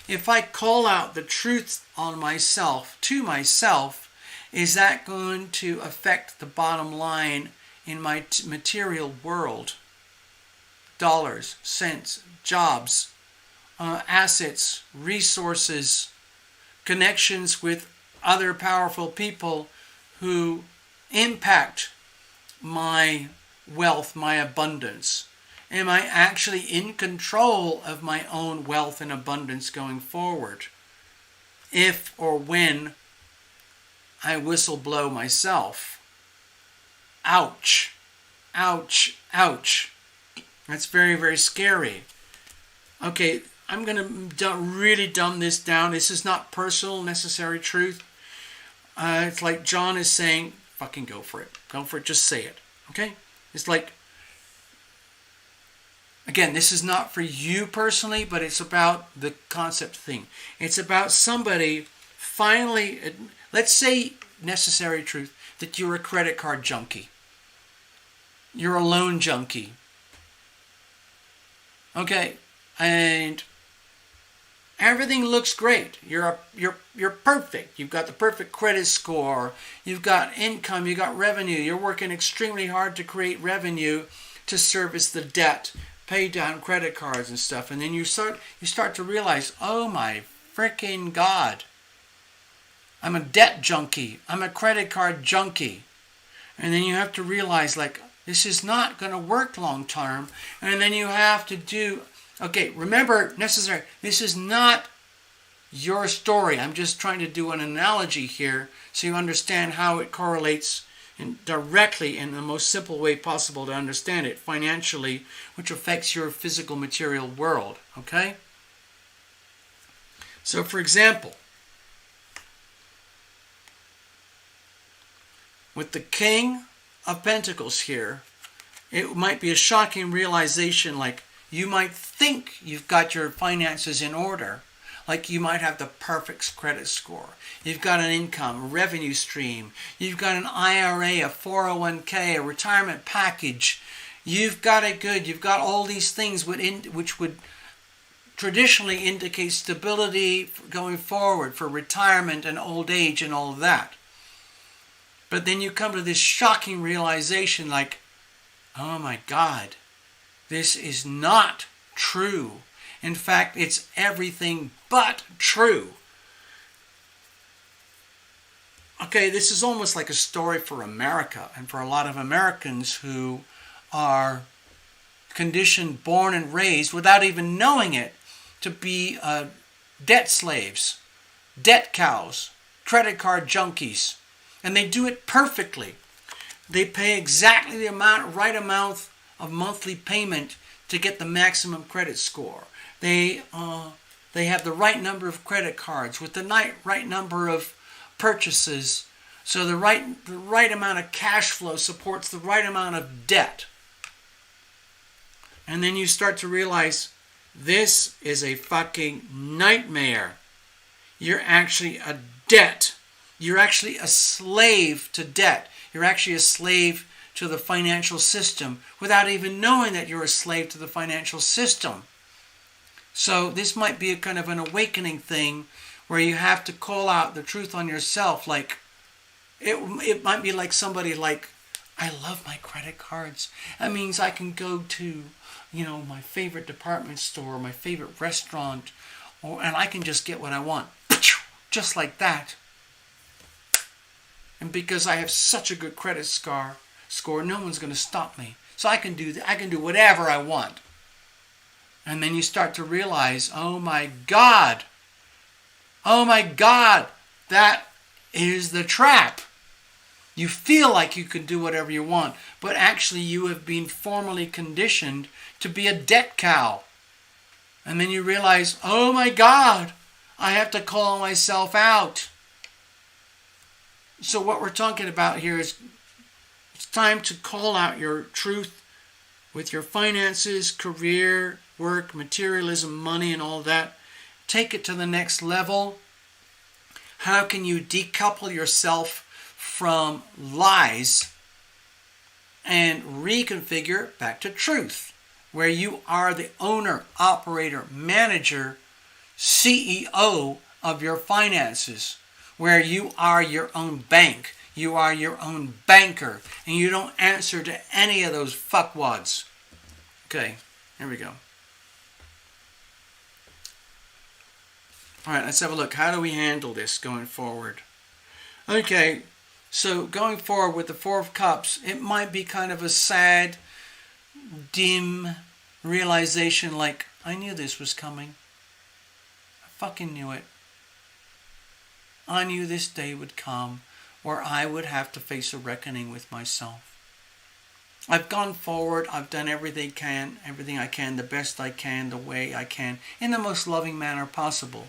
if I call out the truth on myself, to myself, is that going to affect the bottom line in my material world? Dollars, cents, jobs, assets, resources, connections with other powerful people who impact my wealth, my abundance. Am I actually in control of my own wealth and abundance going forward? If or when I whistleblow myself. Ouch. Ouch. Ouch. That's very, very scary. Okay, I'm going to really dumb this down. This is not personal, necessary truth. It's like John is saying, fucking go for it. Go for it. Just say it. Okay? It's like, again, this is not for you personally, but it's about the concept thing. It's about somebody finally, let's say necessary truth, that you're a credit card junkie. You're a loan junkie. Okay, and everything looks great. You're perfect. You've got the perfect credit score. You've got income. You've got revenue. You're working extremely hard to create revenue to service the debt, pay down credit cards and stuff. And then you start to realize, oh my freaking God, I'm a debt junkie. I'm a credit card junkie. And then you have to realize, like, this is not going to work long term. And then you have to do, okay, remember, this is not your story. I'm just trying to do an analogy here so you understand how it correlates directly in the most simple way possible to understand it financially, which affects your physical material world, okay? So, for example, with the King of Pentacles here, it might be a shocking realization, like you might think you've got your finances in order, like you might have the perfect credit score. You've got an income, a revenue stream. You've got an IRA, a 401k, a retirement package. You've got it good. You've got all these things which would traditionally indicate stability going forward for retirement and old age and all of that. But then you come to this shocking realization, like, oh my God, this is not true. In fact, it's everything but true. Okay, this is almost like a story for America and for a lot of Americans who are conditioned, born and raised without even knowing it, to be debt slaves, debt cows, credit card junkies. And they do it perfectly. They pay exactly the right amount of monthly payment to get the maximum credit score. They have the right number of credit cards with the right number of purchases, so the right amount of cash flow supports the right amount of debt. And then you start to realize this is a fucking nightmare. You're actually a debt. You're actually a slave to debt. You're actually a slave to the financial system without even knowing that you're a slave to the financial system. So this might be a kind of an awakening thing where you have to call out the truth on yourself. Like, it might be like somebody like, I love my credit cards. That means I can go to, my favorite department store, my favorite restaurant, and I can just get what I want. Just like that. And because I have such a good credit score, no one's going to stop me. So I can do whatever I want. And then you start to realize, oh my God, that is the trap. You feel like you can do whatever you want, but actually you have been formally conditioned to be a debt cow. And then you realize, oh my God, I have to call myself out. So what we're talking about here is it's time to call out your truth with your finances, career, work, materialism, money, and all that. Take it to the next level. How can you decouple yourself from lies and reconfigure back to truth, where you are the owner, operator, manager, CEO of your finances, where you are your own bank, you are your own banker, and you don't answer to any of those fuckwads. Okay, here we go. All right, let's have a look. How do we handle this going forward? Okay, so going forward with the Four of Cups, it might be kind of a sad, dim realization, like, I knew this was coming. I fucking knew it. I knew this day would come where I would have to face a reckoning with myself. I've gone forward. I've done everything I can, the best I can, the way I can, in the most loving manner possible.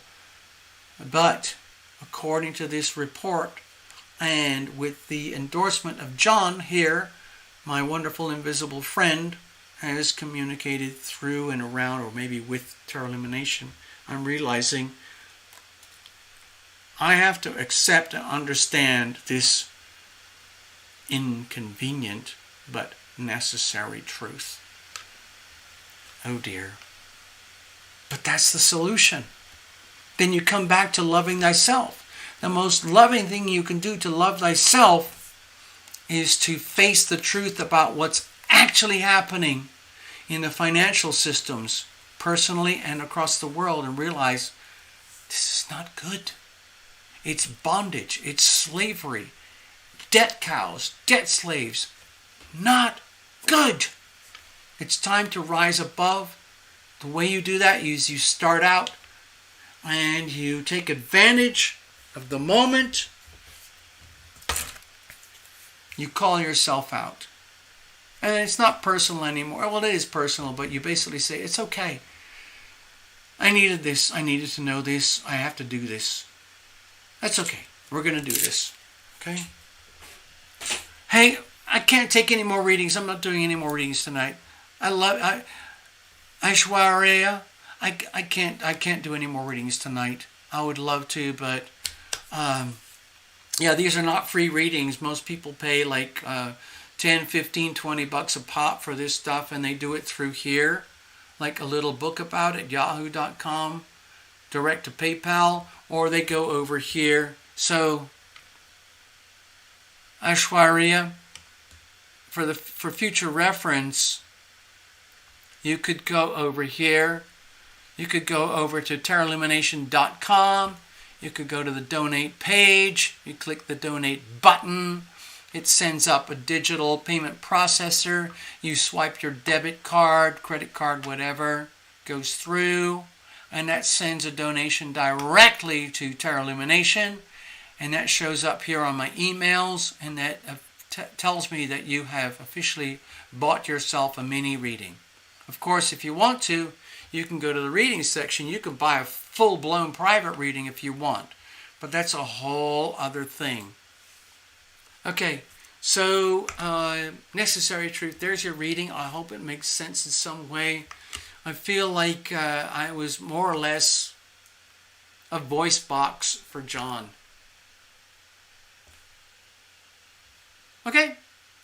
But according to this report, and with the endorsement of John here, my wonderful invisible friend, has communicated through and around, or maybe with Lumination, I'm realizing I have to accept and understand this inconvenient but necessary truth. Oh dear. But that's the solution. Then you come back to loving thyself. The most loving thing you can do to love thyself is to face the truth about what's actually happening in the financial systems, personally and across the world, and realize this is not good. It's bondage, it's slavery, debt cows, debt slaves. Not good. It's time to rise above. The way you do that is you start out and you take advantage of the moment. You call yourself out. And it's not personal anymore. Well, it is personal, but you basically say, it's okay. I needed this. I needed to know this. I have to do this. That's okay. We're going to do this. Okay? Hey, I can't take any more readings. I'm not doing any more readings tonight. Aishwarya, I can't do any more readings tonight. I would love to, but yeah, these are not free readings. Most people pay like 10, 15, 20 bucks a pop for this stuff, and they do it through here, like a little book about it, yahoo.com, direct to PayPal, or they go over here. So, Aishwarya, for future reference, you could go over here. You could go over to terraillumination.com. You could go to the donate page. You click the donate button. It sends up a digital payment processor. You swipe your debit card, credit card, whatever, goes through, and that sends a donation directly to Terra Illumination, and that shows up here on my emails, and that tells me that you have officially bought yourself a mini reading. Of course, if you want to, you can go to the reading section. You can buy a full-blown private reading if you want, but that's a whole other thing. Okay, so Necessary Truth, there's your reading. I hope it makes sense in some way. I feel like I was more or less a voice box for John. Okay,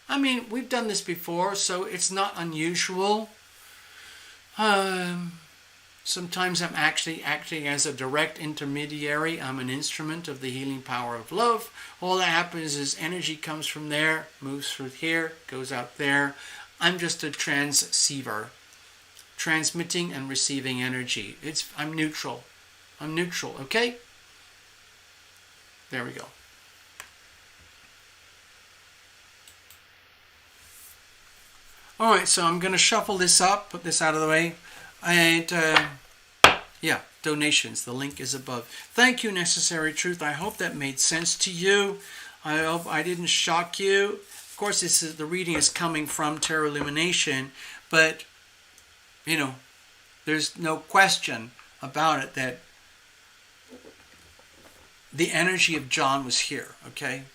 I mean, we've done this before, so it's not unusual. Sometimes I'm actually acting as a direct intermediary. I'm an instrument of the healing power of love. All that happens is energy comes from there, moves through here, goes out there. I'm just a transceiver, transmitting and receiving energy. I'm neutral. I'm neutral, okay? There we go. Alright, so I'm going to shuffle this up, put this out of the way, and yeah, donations. The link is above. Thank you, Necessary Truth. I hope that made sense to you. I hope I didn't shock you. Of course, the reading is coming from Terra Illumination, but, you know, there's no question about it that the energy of John was here, okay?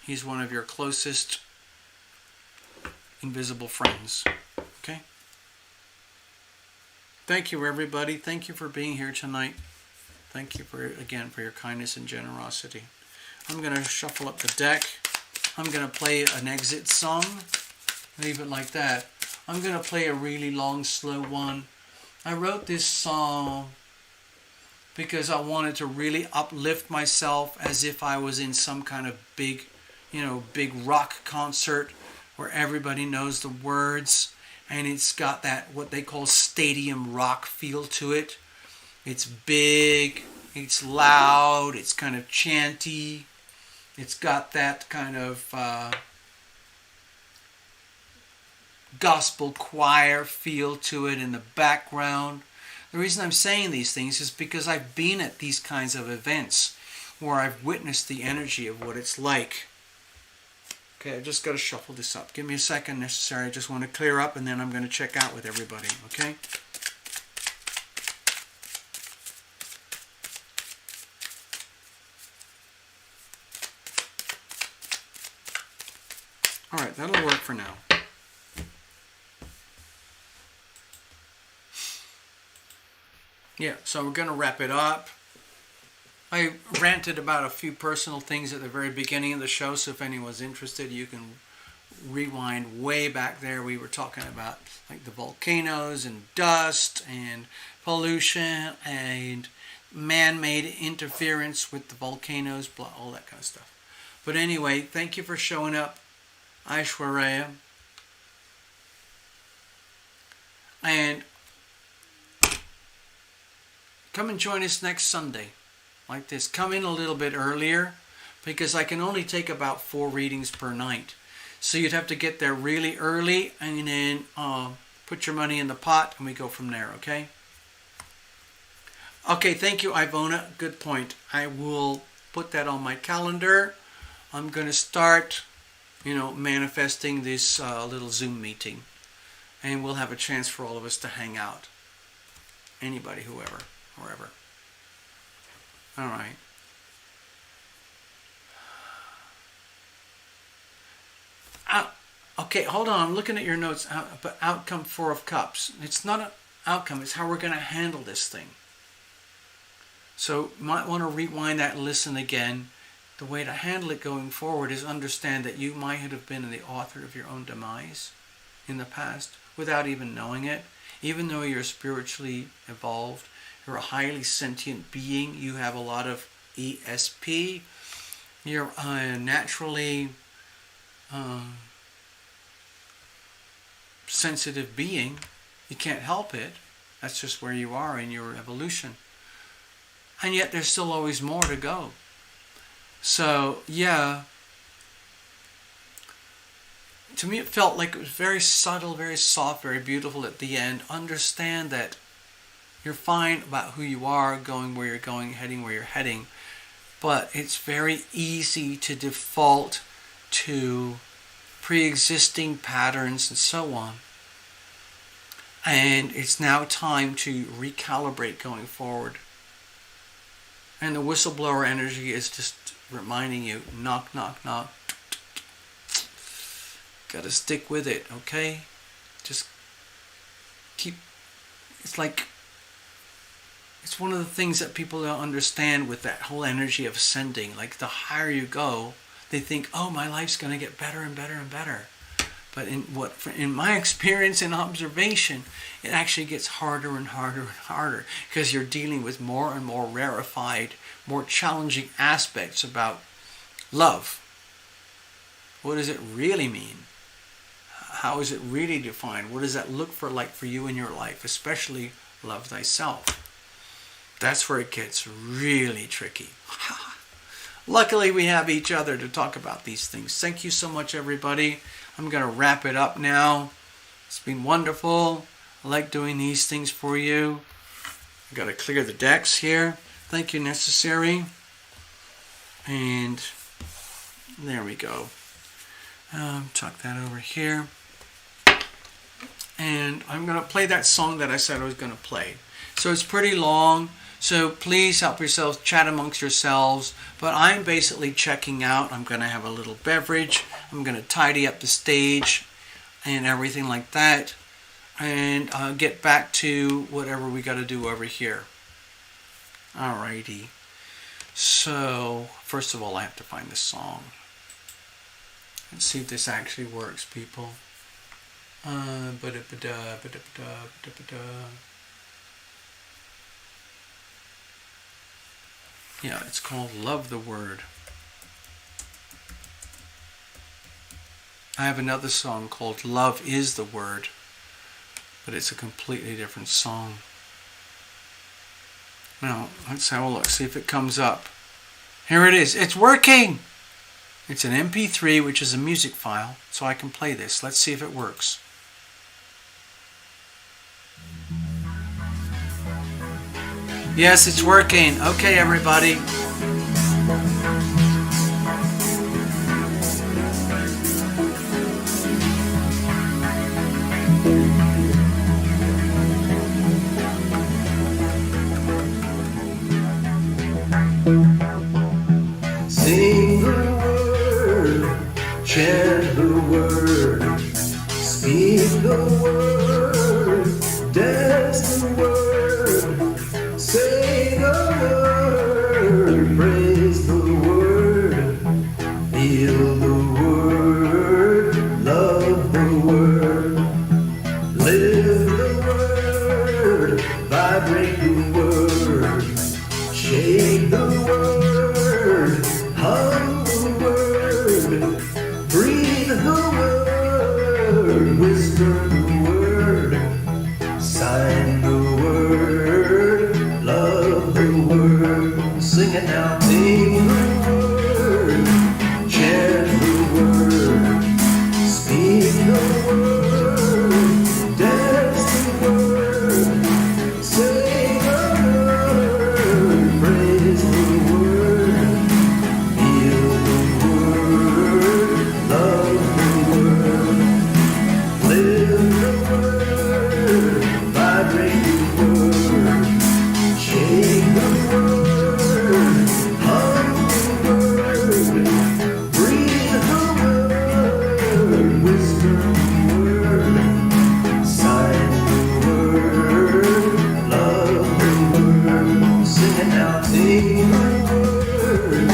He's one of your closest invisible friends. Okay? Thank you, everybody. Thank you for being here tonight. Thank you for your kindness and generosity. I'm going to shuffle up the deck. I'm going to play an exit song. Leave it like that. I'm going to play a really long, slow one. I wrote this song because I wanted to really uplift myself as if I was in some kind of big rock concert where everybody knows the words, and it's got that, what they call stadium rock feel to it. It's big, it's loud, it's kind of chanty, it's got that kind of gospel choir feel to it in the background. The reason I'm saying these things is because I've been at these kinds of events where I've witnessed the energy of what it's like. Okay, I just got to shuffle this up. Give me a second, Necessary. I just want to clear up, and then I'm going to check out with everybody, okay? All right, that'll work for now. Yeah, so we're going to wrap it up. I ranted about a few personal things at the very beginning of the show, so if anyone's interested, you can rewind way back there. We were talking about like the volcanoes and dust and pollution and man-made interference with the volcanoes, blah, all that kind of stuff. But anyway, thank you for showing up, Aishwarya. And come and join us next Sunday, like this. Come in a little bit earlier, because I can only take about 4 readings per night. So you'd have to get there really early, and then put your money in the pot, and we go from there, okay? Okay, thank you, Ivona. Good point. I will put that on my calendar. I'm going to start, manifesting this little Zoom meeting. And we'll have a chance for all of us to hang out. Anybody, whoever, wherever. All right. Okay, hold on. I'm looking at your notes. But outcome 4 of Cups. It's not an outcome. It's how we're going to handle this thing. So you might want to rewind that and listen again. The way to handle it going forward is understand that you might have been the author of your own demise in the past without even knowing it. Even though you're spiritually evolved, you're a highly sentient being, you have a lot of ESP, you're naturally sensitive being. You can't help it. That's just where you are in your evolution. And yet there's still always more to go. So, yeah. To me it felt like it was very subtle, very soft, very beautiful at the end. Understand that you're fine about who you are, going where you're going, heading where you're heading. But it's very easy to default to pre-existing patterns and so on. And it's now time to recalibrate going forward. And the whistleblower energy is just reminding you, knock, knock, knock. Gotta stick with it, okay? Just keep... It's like... It's one of the things that people don't understand with that whole energy of ascending. Like, the higher you go, they think, oh, my life's going to get better and better and better. But in my experience and observation, it actually gets harder and harder and harder, because you're dealing with more and more rarefied, more challenging aspects about love. What does it really mean? How is it really defined? What does that look like for you in your life? Especially love thyself. That's where it gets really tricky. Luckily, we have each other to talk about these things. Thank you so much, everybody. I'm going to wrap it up now. It's been wonderful. I like doing these things for you. I've got to clear the decks here. Thank you, Necessary. And there we go. Tuck that over here. And I'm going to play that song that I said I was going to play. So it's pretty long. So please help yourselves, chat amongst yourselves. But I'm basically checking out. I'm going to have a little beverage. I'm going to tidy up the stage and everything like that. And get back to whatever we got to do over here. Alrighty. So, first of all, I have to find the song. Let's see if this actually works, people. Yeah, it's called Love the Word. I have another song called Love is the Word, but it's a completely different song. Now, let's have a look, see if it comes up. Here it is. It's working! It's an MP3, which is a music file, so I can play this. Let's see if it works. Yes, it's working. Okay, everybody. Sing the word, chant the word, speak the word, dance the word, say the word. sign the word, love the word, sing it now, sing the word, chant the word, speak the word, dance the word, say the word, praise the word, feel the word, love the word, live the word, vibrate the word, shake the word, hum the word, breathe the word, whisper the word, sign the word, love the word, sing it now, sing the word,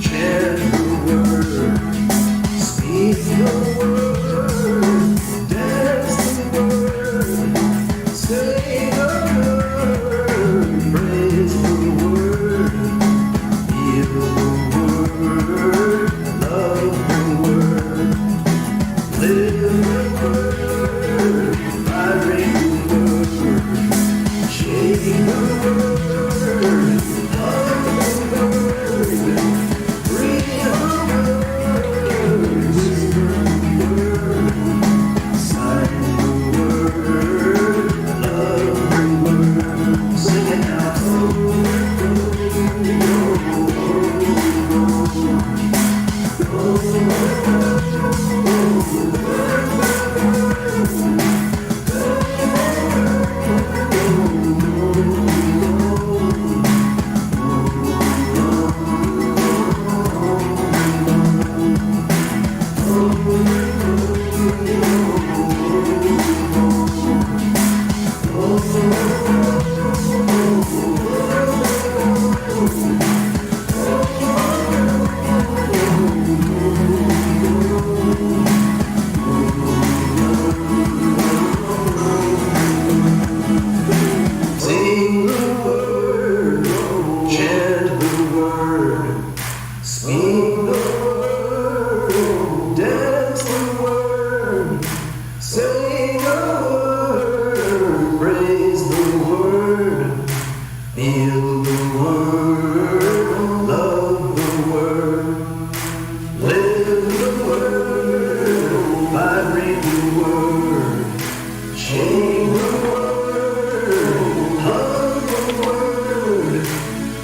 chant the word, speak the word, dance the word, say the word, praise the word, feel the word, love the word, live the word, vibrate the word, shake the word, hum the word, breathe the word, whisper the word, sign the word, love the word, sing it now. Sing the word, chant the word, speak the word, dance the word, say the word, praise the word, feel the word, love the word, live the word, vibrate the word, shake the word, hum the word,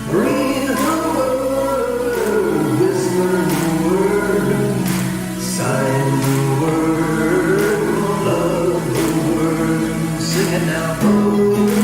breathe the word, whisper the word, sign the word, love the word, sing it now.